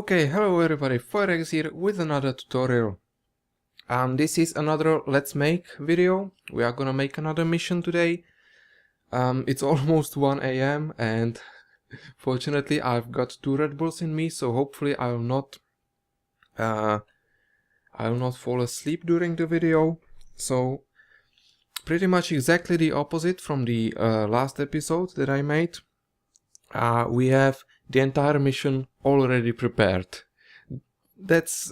Okay, hello everybody, Forex here with another tutorial. This is another Let's Make video. We are gonna make another mission today. It's almost 1 AM and fortunately I've got 2 Red Bulls in me, so hopefully I will not fall asleep during the video. So pretty much exactly the opposite from the last episode that I made. We have the entire mission already prepared. That's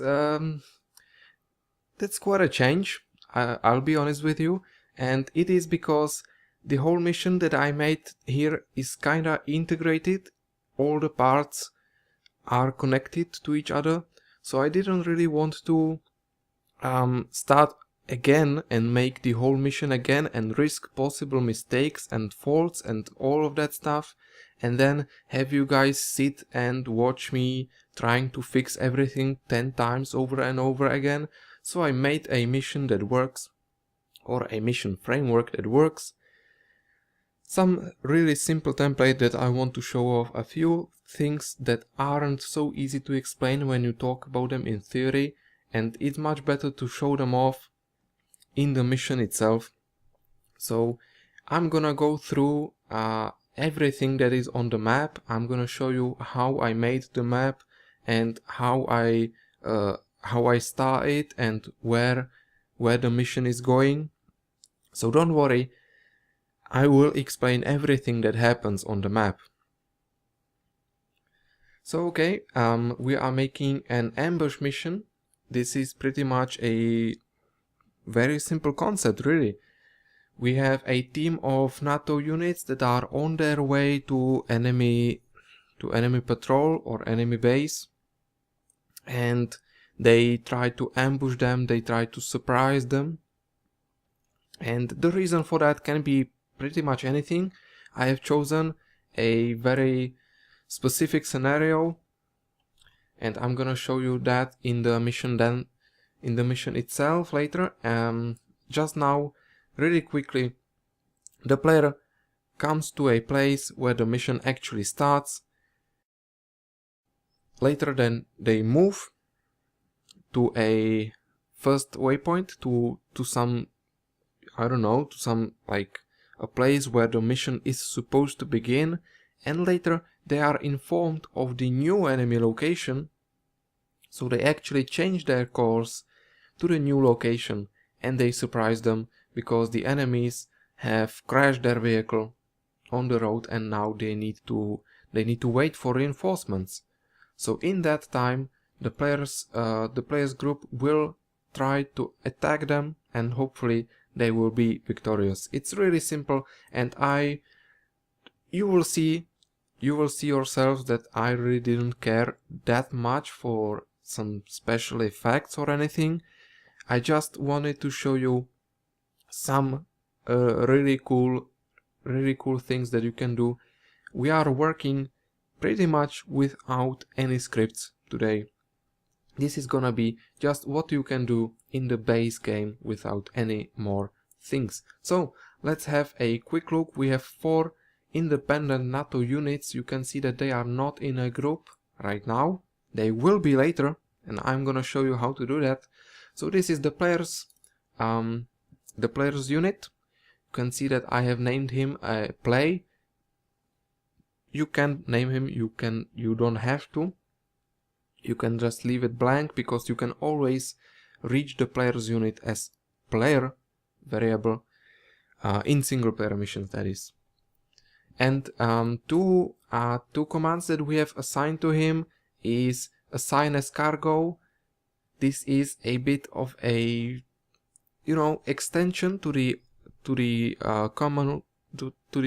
quite a change, I'll be honest with you, and it is because the whole mission that I made here is kinda integrated. All the parts are connected to each other, so I didn't really want to start again and make the whole mission again and risk possible mistakes and faults and all of that stuff, and then have you guys sit and watch me trying to fix everything 10 times over and over again. So I made a mission that works, or a mission framework that works. Some really simple template that I want to show off a few things that aren't so easy to explain when you talk about them in theory, and it's much better to show them off in the mission itself. So I'm gonna go through everything that is on the map. I'm gonna show you how I made the map and how I start it and where the mission is going. So don't worry, I will explain everything that happens on the map. So okay, we are making an ambush mission. This is pretty much a very simple concept, really. We have a team of NATO units that are on their way to enemy patrol or enemy base, and they try to ambush them, they try to surprise them. And the reason for that can be pretty much anything. I have chosen a very specific scenario, and I'm gonna show you that in the mission itself later. Just now, really quickly, the player comes to a place where the mission actually starts. Later then they move to a first waypoint, to some, I don't know, to some like a place where the mission is supposed to begin, and later they are informed of the new enemy location, so they actually change their course to the new location and they surprise them because the enemies have crashed their vehicle on the road and now they need to wait for reinforcements. So in that time the players group will try to attack them and hopefully they will be victorious. It's really simple, and you will see yourselves that I really didn't care that much for some special effects or anything. I just wanted to show you some really cool things that you can do. We are working pretty much without any scripts today. This is gonna be just what you can do in the base game without any more things. So let's have a quick look. We have 4 independent NATO units. You can see that they are not in a group right now. They will be later, and I'm gonna show you how to do that. So this is the player's unit. You can see that I have named him Play. You can name him, you don't have to. You can just leave it blank because you can always reach the player's unit as player variable in single player missions, that is. And two commands that we have assigned to him is assign as cargo. This is a bit of a, you know, extension to the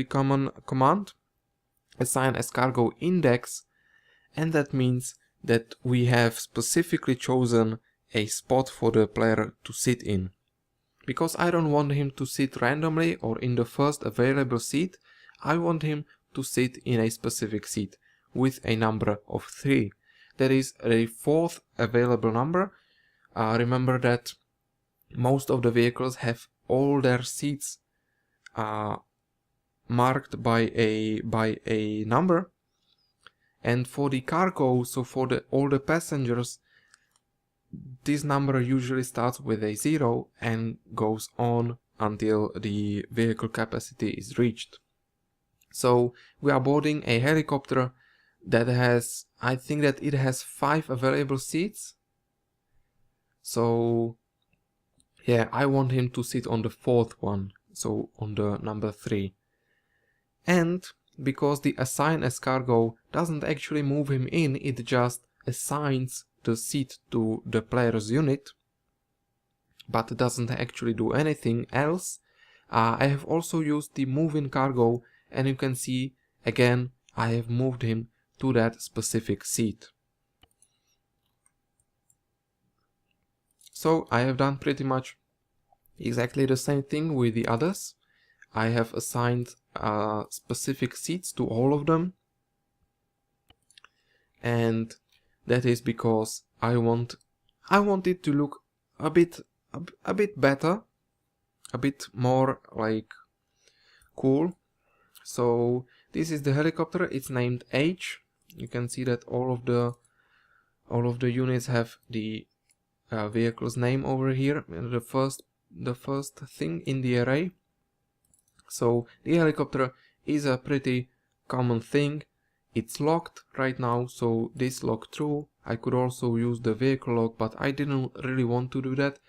common command assign as cargo index, and that means that we have specifically chosen a spot for the player to sit in. Because I don't want him to sit randomly or in the first available seat, I want him to sit in a specific seat with a number of 3. There is a 4th available number. Remember that most of the vehicles have all their seats marked by a number, And for the cargo, so for all the passengers, this number usually starts with a 0 and goes on until the vehicle capacity is reached. So we are boarding a helicopter that has, I think that it has 5 available seats. So yeah, I want him to sit on the 4th one, so on the number 3. And because the assign as cargo doesn't actually move him in, it just assigns the seat to the player's unit, but doesn't actually do anything else. I have also used the move in cargo, and you can see again I have moved him to that specific seat. So I have done pretty much exactly the same thing with the others. I have assigned specific seats to all of them, and that is because I want it to look a bit better, a bit more like cool. So this is the helicopter. It's named H. You can see that all of the units have the vehicle's name over here, the first thing in the array. So the helicopter is a pretty common thing. It's locked right now, so this lock true. I could also use the vehicle lock, but I didn't really want to do that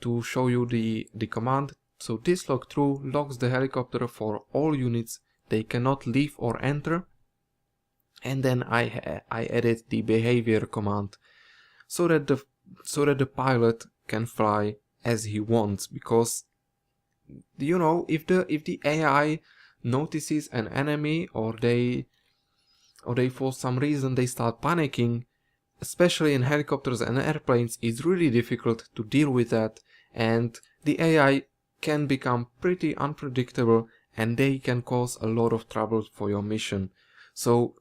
to show you the command. So this lock true locks the helicopter for all units. They cannot leave or enter. And then I added the behavior command so that the pilot can fly as he wants, because you know, if the AI notices an enemy, or they for some reason they start panicking, especially in helicopters and airplanes, it's really difficult to deal with that, and the AI can become pretty unpredictable and they can cause a lot of trouble for your mission. So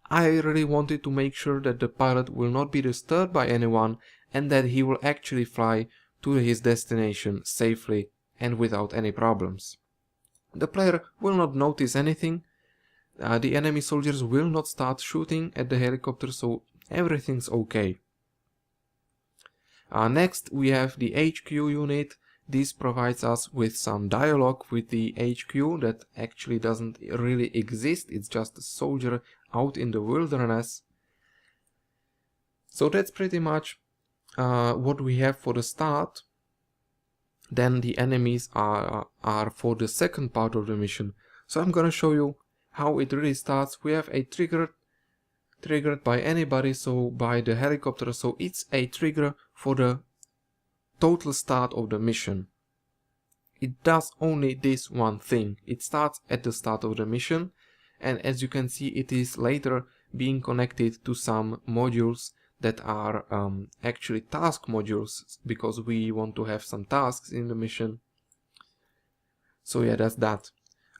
I really wanted to make sure that the pilot will not be disturbed by anyone and that he will actually fly to his destination safely and without any problems. The player will not notice anything. The enemy soldiers will not start shooting at the helicopter, so everything's okay. Next we have the HQ unit. This provides us with some dialogue with the HQ that actually doesn't really exist. It's just a soldier out in the wilderness. So that's pretty much what we have for the start. Then the enemies are for the second part of the mission. So I'm gonna show you how it really starts. We have a triggered by anybody, so by the helicopter, so it's a trigger for the total start of the mission. It does only this one thing. It starts at the start of the mission, and as you can see, it is later being connected to some modules that are actually task modules, because we want to have some tasks in the mission. So yeah, that's that.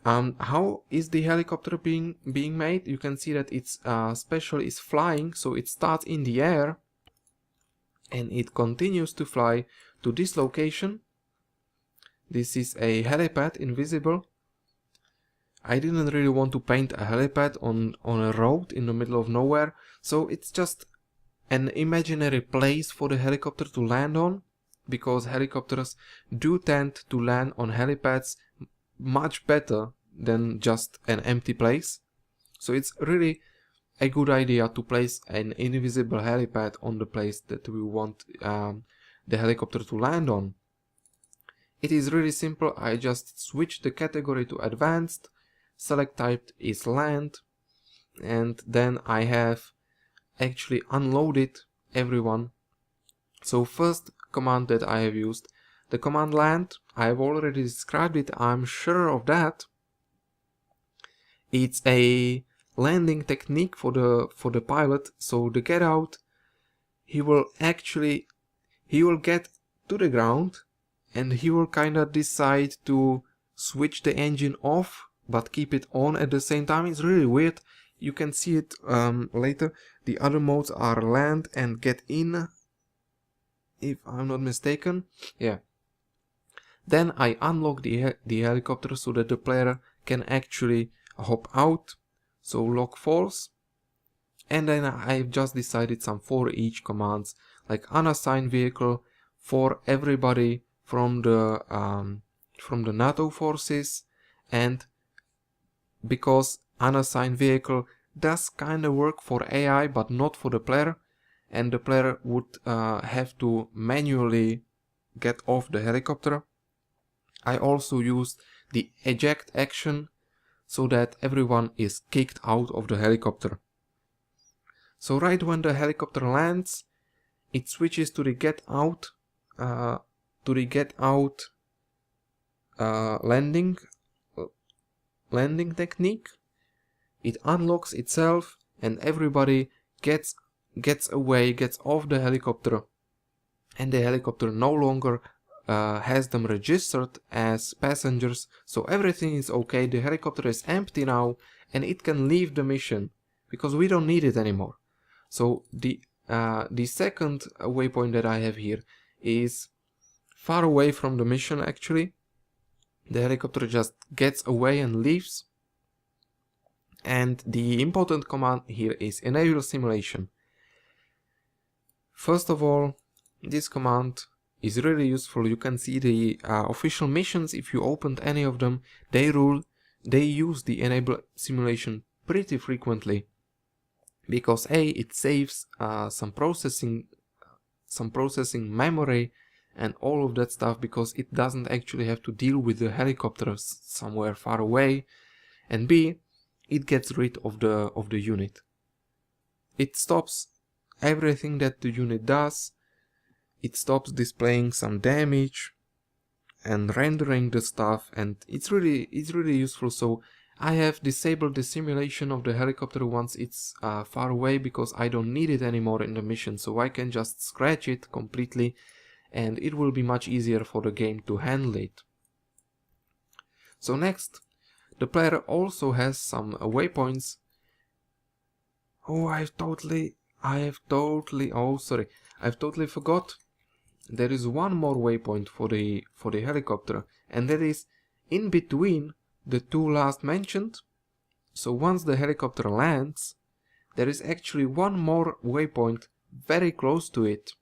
How is the helicopter being made? You can see that its special is flying, so it starts in the air and it continues to fly to this location. This is a helipad, invisible. I didn't really want to paint a helipad on a road in the middle of nowhere, so it's just an imaginary place for the helicopter to land on, because helicopters do tend to land on helipads much better than just an empty place. So it's really a good idea to place an invisible helipad on the place that we want the helicopter to land on. It is really simple. I just switch the category to advanced, select type is land, and then I have actually unloaded everyone. So first command that I have used, the command land, I have already described it, I'm sure of that. It's a landing technique for the pilot. So the get out, he will get to the ground and he will kind of decide to switch the engine off but keep it on at the same time. It's really weird. You can see it later. The other modes are land and get in, if I'm not mistaken. Yeah. Then I unlock the helicopter so that the player can actually hop out. So lock false. And then I've just decided some for each commands, like unassigned vehicle for everybody from the NATO forces, and because unassigned vehicle does kind of work for AI but not for the player, and the player would have to manually get off the helicopter, I also used the eject action so that everyone is kicked out of the helicopter. So right when the helicopter lands, it switches to the get out landing technique. It unlocks itself and everybody gets away, gets off the helicopter, and the helicopter no longer has them registered as passengers, so everything is okay. The helicopter is empty now and it can leave the mission because we don't need it anymore. So the second waypoint that I have here is far away from the mission. Actually, the helicopter just gets away and leaves. And the important command here is enable simulation. First of all, this command is really useful. You can see the official missions. If you opened any of them, they use the enable simulation pretty frequently, because it saves some processing memory and all of that stuff, because it doesn't actually have to deal with the helicopters somewhere far away, and B, it gets rid of the unit. It stops everything that the unit does. It stops displaying some damage and rendering the stuff, and it's really useful. So I have disabled the simulation of the helicopter once it's far away, because I don't need it anymore in the mission, so I can just scratch it completely and it will be much easier for the game to handle it. So next, the player also has some waypoints. I've totally forgot. There is one more waypoint for the helicopter, and that is in between the two last mentioned. So once the helicopter lands, there is actually one more waypoint very close to it.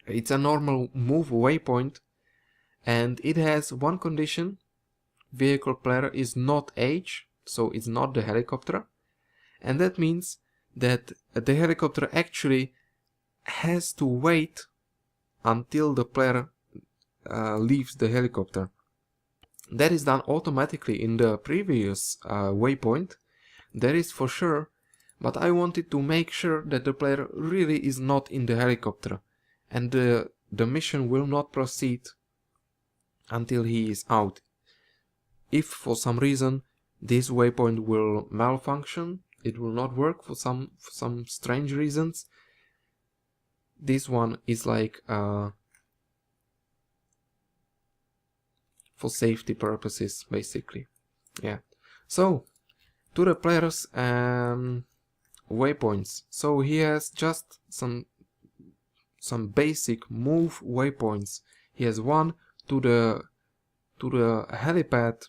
It's a normal move waypoint, and it has one condition: vehicle player is not H, so it's not the helicopter, and that means that the helicopter actually has to wait until the player leaves the helicopter. That is done automatically in the previous waypoint, that is for sure, but I wanted to make sure that the player really is not in the helicopter, and the mission will not proceed until he is out. If for some reason this waypoint will malfunction, it will not work for some strange reasons, this one is like for safety purposes, basically. Yeah. So to the player's waypoints. So he has just some basic move waypoints. He has one to the helipad.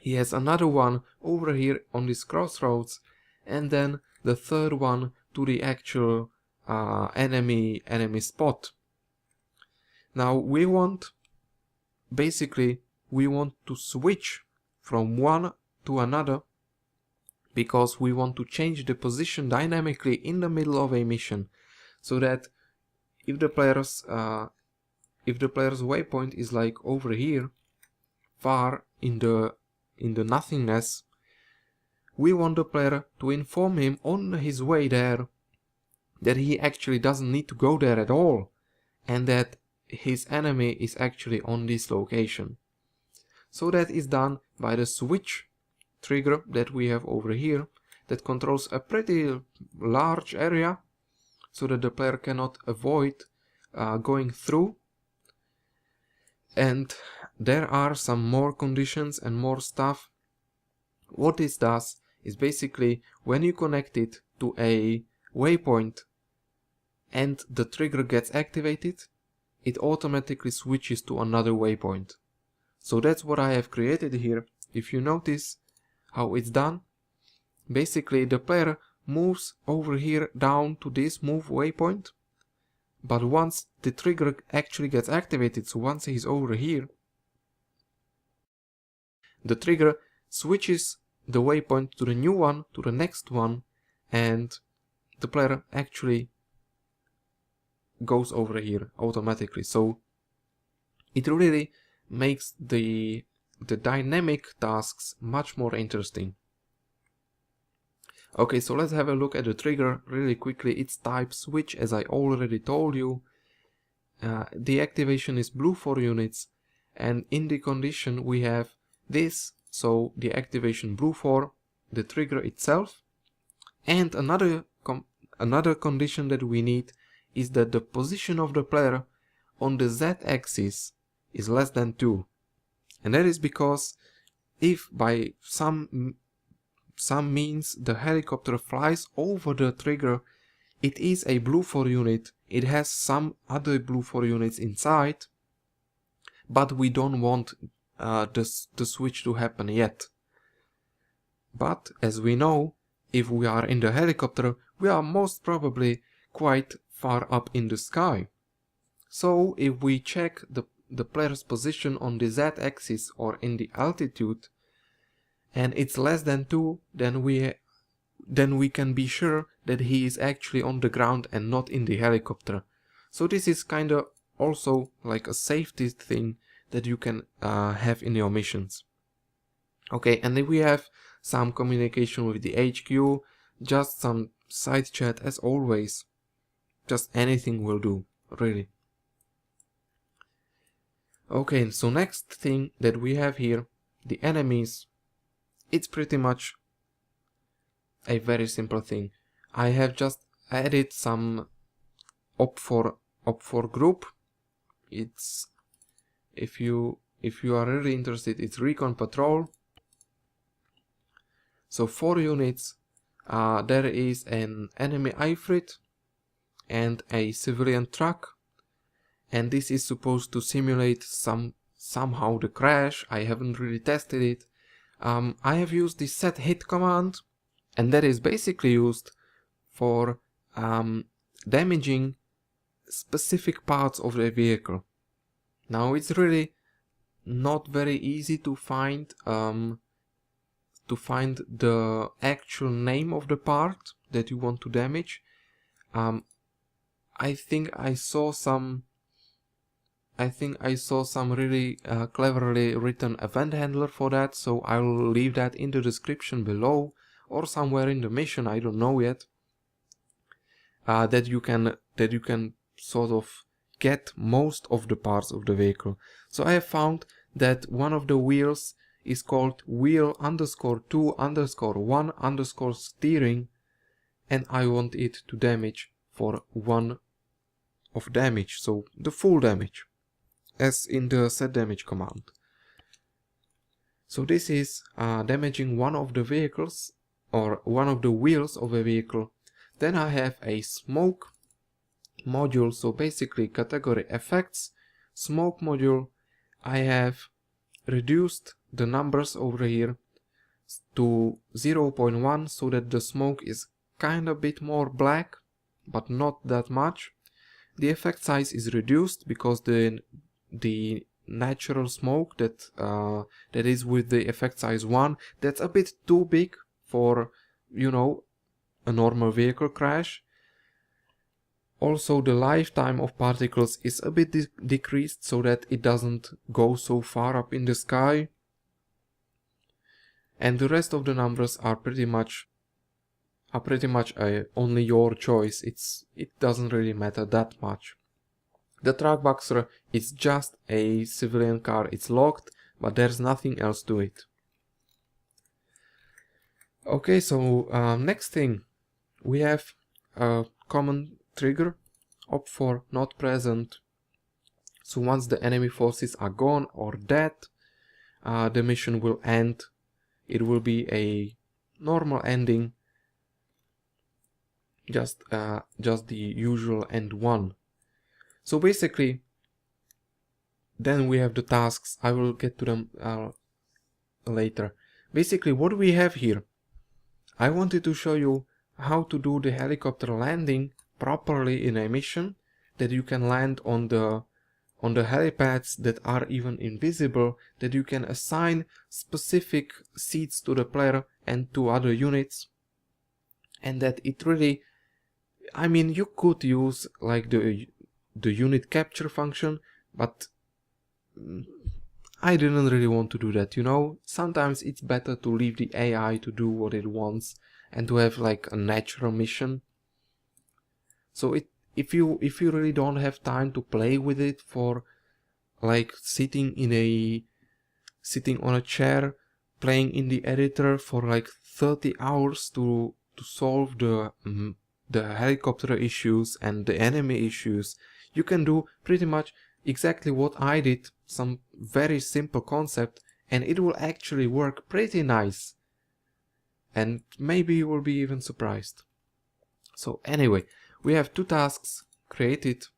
He has another one over here on this crossroads, and then the third one to the actual enemy spot. Now we want to switch from one to another, because we want to change the position dynamically in the middle of a mission, so that if the player's waypoint is like over here, far in the nothingness, we want the player to inform him on his way there that he actually doesn't need to go there at all, and that his enemy is actually on this location. So that is done by the switch trigger that we have over here, that controls a pretty large area, so that the player cannot avoid going through. And there are some more conditions and more stuff. What this does is basically, when you connect it to a waypoint and the trigger gets activated, it automatically switches to another waypoint. So that's what I have created here. If you notice how it's done, basically the player moves over here down to this move waypoint, but once the trigger actually gets activated, so once he's over here, the trigger switches the waypoint to the new one, to the next one, and the player actually goes over here automatically. So it really makes the dynamic tasks much more interesting. Okay, so let's have a look at the trigger really quickly. It's type switch, as I already told you. The activation is blue for units, and in the condition we have this, so the activation blue for the trigger itself. And another condition that we need is that the position of the player on the z-axis is less than 2. And that is because if by some means the helicopter flies over the trigger, it is a blue 4 unit, it has some other blue 4 units inside, but we don't want the switch to happen yet. But as we know, if we are in the helicopter, we are most probably quite far up in the sky. So if we check the player's position on the z-axis or in the altitude, and it's less than 2, then we can be sure that he is actually on the ground and not in the helicopter. So this is kind of also like a safety thing that you can have in your missions. Okay, and then we have some communication with the HQ, just some side chat as always. Just anything will do, really. Okay, so next thing that we have here, the enemies. It's pretty much a very simple thing. I have just added some op4 group. It's if you are really interested, it's recon patrol. So 4 units. There is an enemy Ifrit and a civilian truck, and this is supposed to simulate somehow the crash. I haven't really tested it. I have used the set hit command, and that is basically used for damaging specific parts of the vehicle. Now it's really not very easy to find the actual name of the part that you want to damage. I think I saw some really cleverly written event handler for that, so I'll leave that in the description below or somewhere in the mission, I don't know yet. That you can sort of get most of the parts of the vehicle. So I have found that one of the wheels is called wheel_2_1_steering, and I want it to damage for 1 of damage, so the full damage, as in the set damage command. So this is damaging one of the vehicles or one of the wheels of a vehicle. Then I have a smoke module, so basically category effects, smoke module. I have reduced the numbers over here to 0.1 so that the smoke is kind of a bit more black, but not that much. The effect size is reduced because the natural smoke that is with the effect size 1, that's a bit too big for, you know, a normal vehicle crash. Also, the lifetime of particles is a bit decreased so that it doesn't go so far up in the sky. And the rest of the numbers are pretty much only your choice. It doesn't really matter that much. The truck boxer is just a civilian car. It's locked, but there's nothing else to it. Okay, so next thing, we have a common trigger, op4 not present. So once the enemy forces are gone or dead, the mission will end. It will be a normal ending, just the usual end one. So basically, then we have the tasks. I will get to them later. Basically, what we have here, I wanted to show you how to do the helicopter landing properly in a mission, that you can land on the helipads that are even invisible, that you can assign specific seats to the player and to other units, and that it really, I mean, you could use like the unit capture function, but I didn't really want to do that, you know. Sometimes it's better to leave the AI to do what it wants and to have like a natural mission. So if you really don't have time to play with it for like sitting on a chair playing in the editor for like 30 hours to solve the helicopter issues and the enemy issues, you can do pretty much exactly what I did, some very simple concept, and it will actually work pretty nice. And maybe you will be even surprised. So anyway, we have two tasks created.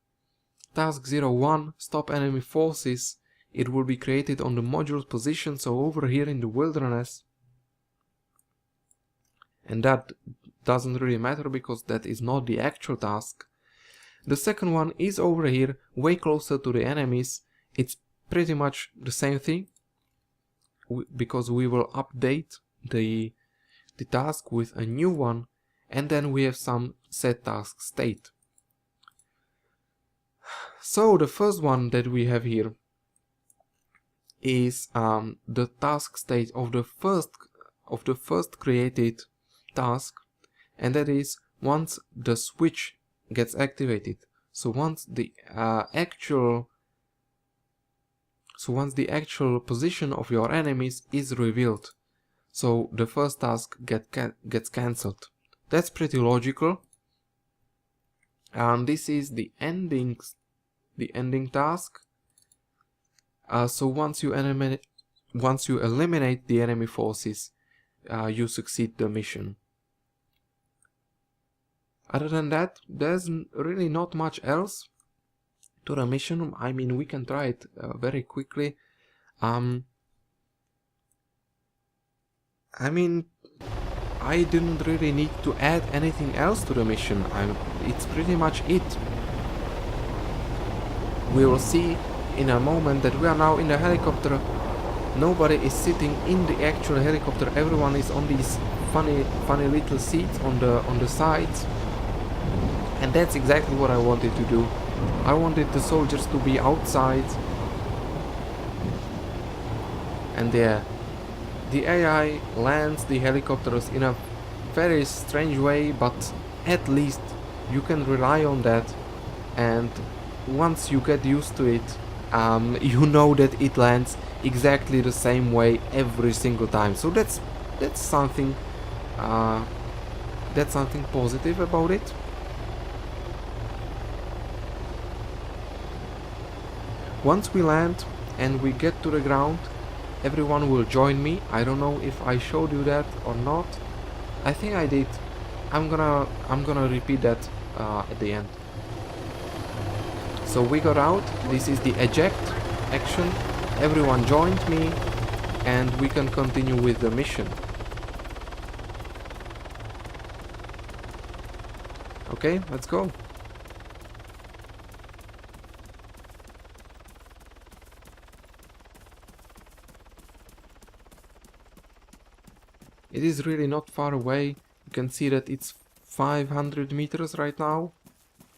Task 01, stop enemy forces. It will be created on the module's position, so over here in the wilderness. And that doesn't really matter because that is not the actual task. The second one is over here, way closer to the enemies. It's pretty much the same thing, because we will update the task with a new one, and then we have some set task state. So the first one that we have here is the task state of the first created task, and that is once the switch gets activated. So once the actual position of your enemies is revealed, so the first task gets cancelled. That's pretty logical. And this is the ending task. So once you eliminate the enemy forces, you succeed the mission. Other than that, there's really not much else to the mission. I mean, we can try it very quickly. I mean, I didn't really need to add anything else to the mission. It's pretty much it. We will see in a moment that we are now in the helicopter. Nobody is sitting in the actual helicopter. Everyone is on these funny little seats on the sides. And that's exactly what I wanted to do. I wanted the soldiers to be outside. And the AI lands the helicopters in a very strange way, but at least you can rely on that. And once you get used to it, you know that it lands exactly the same way every single time. So that's something positive about it. Once we land and we get to the ground, everyone will join me. I don't know if I showed you that or not. I think I did. I'm gonna repeat that at the end. So we got out. This is the eject action. Everyone joined me, and we can continue with the mission. Okay, let's go. It is really not far away. You can see that it's 500 meters right now,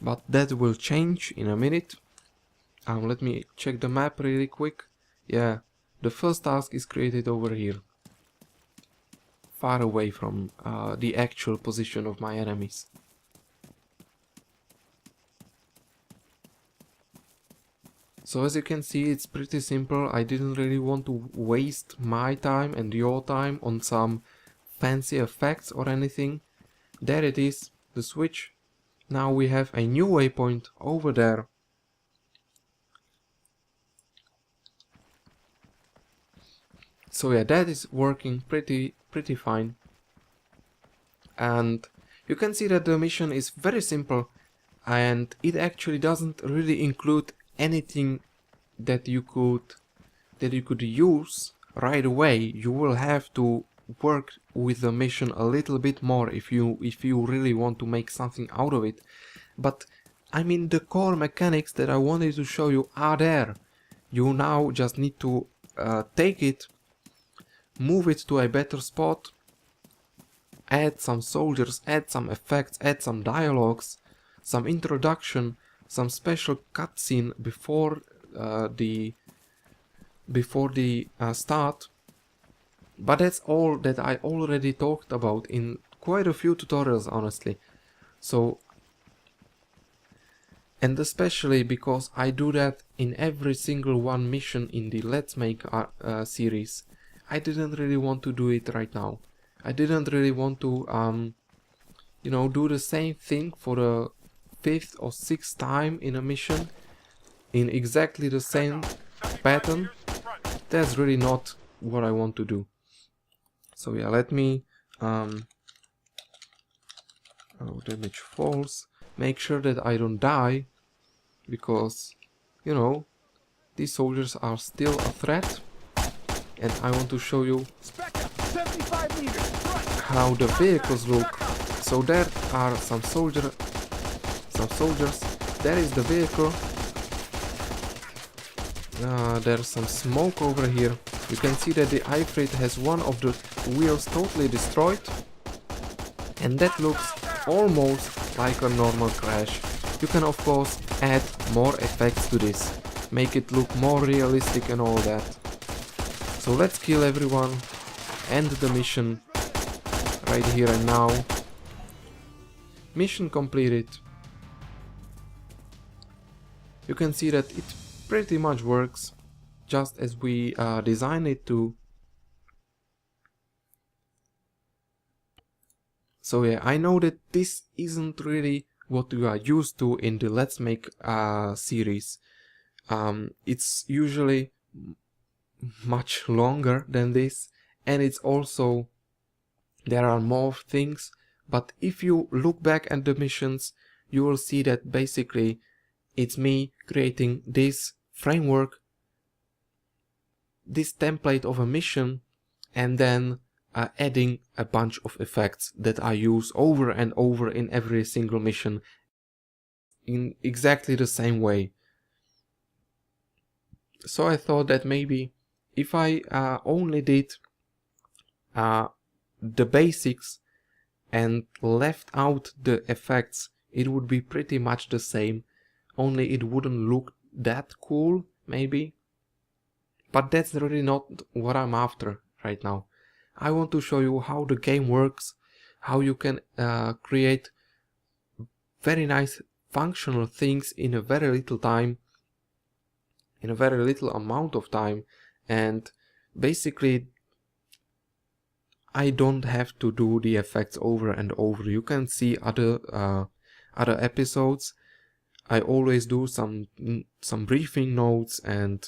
but that will change in a minute. Let me check the map really quick. Yeah, the first task is created over here, far away from the actual position of my enemies. So as you can see, it's pretty simple. I didn't really want to waste my time and your time on some fancy effects or anything. There it is, the switch. Now we have a new waypoint over there. So yeah, that is working pretty fine. And you can see that the mission is very simple, and it actually doesn't really include anything that you could use right away. You will have to work with the mission a little bit more if you really want to make something out of it. But I mean, the core mechanics that I wanted to show you are there. You now just need to take it, move it to a better spot, add some soldiers, add some effects, add some dialogues, some introduction, some special cutscene before the start. But that's all that I already talked about in quite a few tutorials, honestly. So, and especially because I do that in every single one mission in the Let's Make series, I didn't really want to do it right now. I didn't really want to, you know, do the same thing for the 5th or 6th time in a mission in exactly the same pattern. That's really not what I want to do. So yeah, let me damage false. Make sure that I don't die, because, you know, these soldiers are still a threat, and I want to show you how the vehicles look. So there are some soldiers. There is the vehicle. There's some smoke over here. You can see that the Ifrit has one of the wheels totally destroyed, and that looks almost like a normal crash. You can of course add more effects to this, make it look more realistic and all that. So let's kill everyone, end the mission right here and now. Mission completed. You can see that it pretty much works just as we designed it to. So yeah, I know that this isn't really what you are used to in the Let's Make series. It's usually much longer than this, and it's also, there are more things, but if you look back at the missions, you will see that basically it's me creating this framework, this template of a mission, and then adding a bunch of effects that I use over and over in every single mission in exactly the same way. So I thought that maybe if I only did the basics and left out the effects, it would be pretty much the same, only it wouldn't look that cool, maybe. But that's really not what I'm after right now. I want to show you how the game works, how you can create very nice functional things in a very little time, in a very little amount of time, and basically I don't have to do the effects over and over. You can see other episodes. I always do some briefing notes and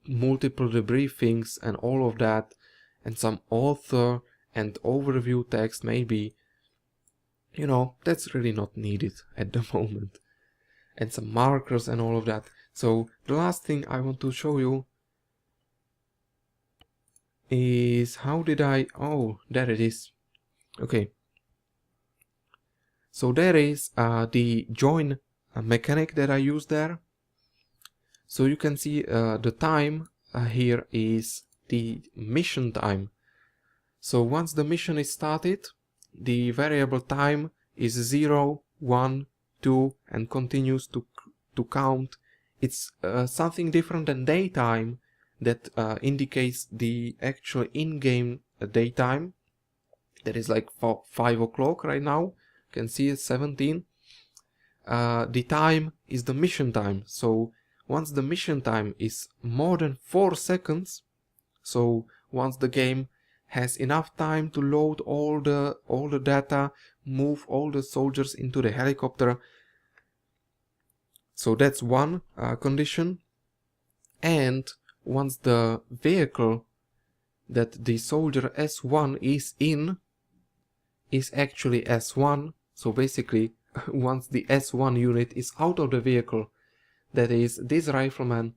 multiple debriefings and all of that, and some author and overview text maybe. You know, that's really not needed at the moment. And some markers and all of that. So the last thing I want to show you is how did I... oh, there it is. Okay. So there is the join mechanic that I use there. So you can see the time here is the mission time. So once the mission is started, the variable time is 0, 1, 2 and continues to count. It's something different than daytime that indicates the actual in-game daytime. That is like 5 o'clock right now. You can see it's 17. The time is the mission time. So once the mission time is more than 4 seconds, so once the game has enough time to load all the data, move all the soldiers into the helicopter, so that's one condition. And once the vehicle that the soldier S1 is in is actually S1, so basically once the S1 unit is out of the vehicle, that is this rifleman,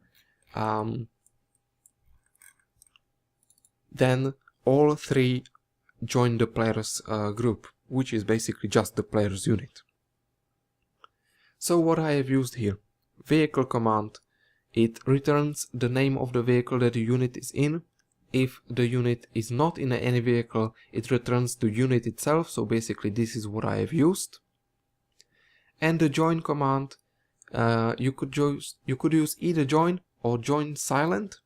then all three join the players group, which is basically just the players unit. So what I have used here, vehicle command, it returns the name of the vehicle that the unit is in. If the unit is not in any vehicle, it returns the unit itself, so basically this is what I have used. And the join command, you could use either join or join silent.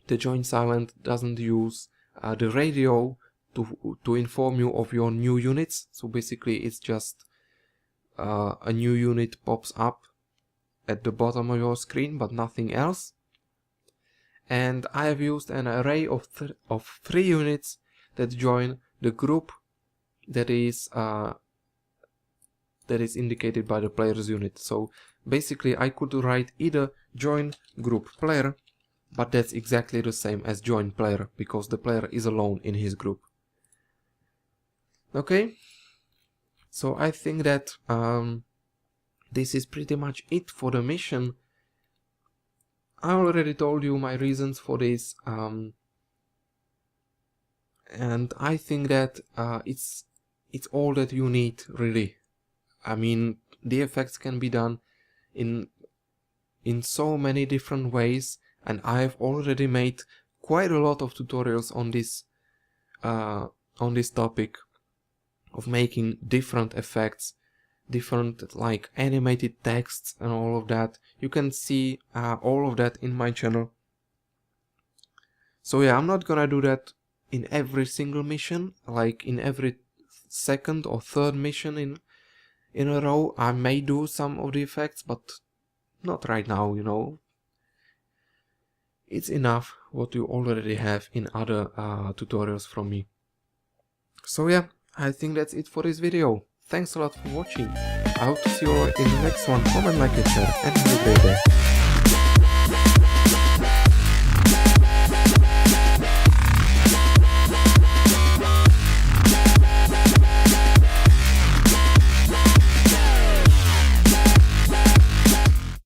The join silent doesn't use the radio to inform you of your new units, so basically it's just a new unit pops up at the bottom of your screen, but nothing else. And I have used an array of 3 units that join the group that is indicated by the player's unit. So basically I could write either join group player, but that's exactly the same as join player, because the player is alone in his group. Okay, so I think that this is pretty much it for the mission. I already told you my reasons for this, and I think that it's all that you need, really. I mean, the effects can be done in so many different ways, and I've already made quite a lot of tutorials on this topic of making different effects, different like animated texts and all of that. You can see all of that in my channel. So yeah, I'm not gonna do that in every single mission, like in every second or third mission in a row. I may do some of the effects, but not right now, you know. It's enough what you already have in other tutorials from me. So yeah, I think that's it for this video. Thanks a lot for watching. I hope to see you all in the next one. Comment, like, and share, and have a great day.